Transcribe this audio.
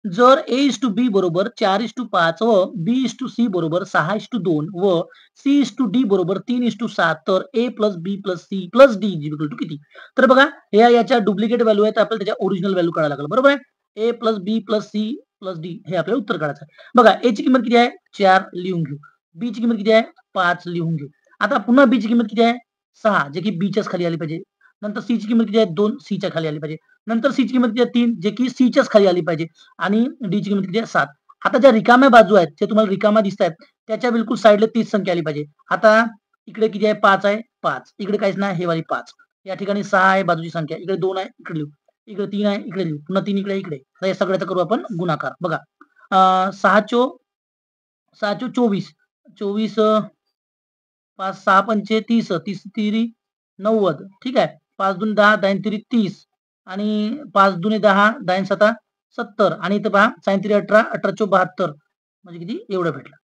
जर A:B बरोबर 4:5 व B:C बरोबर 6:2 व C:D बरोबर 3:7 तर A plus B plus C plus D equal to किती? तर बघा याच्या डुप्लिकेट व्हॅल्यू आहेत आपल्याला त्याच्या ओरिजिनल व्हॅल्यू काढायला लागेल बरोबर आहे. A plus B plus C plus D हे आपल्याला उत्तर काढायचं आहे. बघा A ची किंमत किती आहे? 4 लिहून घेऊ. B ची किंमत किती आहे? 5 लिहून घेऊ. आता पुन्हा B ची किंमत किती आहे? 6 जे की B च्याच खाली आली पाहिजे. नंतर C ची किंमत किती आहे? 2 C च्या खाली आली पाहिजे. नंतर C ची किंमत किती आहे? 3 जे की C च्याच खाली आली पाहिजे. आणि डी ची किंमत किती आहे? 7. आता ज्या रिकाम्या बाजू आहेत, जे तुम्हाला रिकाम्या दिसतायत, त्याच्या बिलकुल साइडला तीच संख्या आली पाहिजे. आता इकडे किती आहे? 5 आहे, 5. इकडे काहीच नाही, हे वाली 5. या ठिकाणी 6 आहे बाजूची संख्या. इकडे 2 आहे, इकडे लिहू. इकडे 3 आहे, इकडे लिहू. पुन्हा 3 इकडे, इकडे. आता या सगळ्याचा करू आपण गुणाकार. बघा 6 चो 24. 24 5 6 पंचे 30, 30 तिरी 90. ठीक आहे. 5 दूनी 10, 10 तिरी 30 आणि 5 दुनी 10, 10 सता 70 आणि इथं पहा 6 तिरी 18, 18 चोक 72 म्हणजे किती? एवढं भेटलं.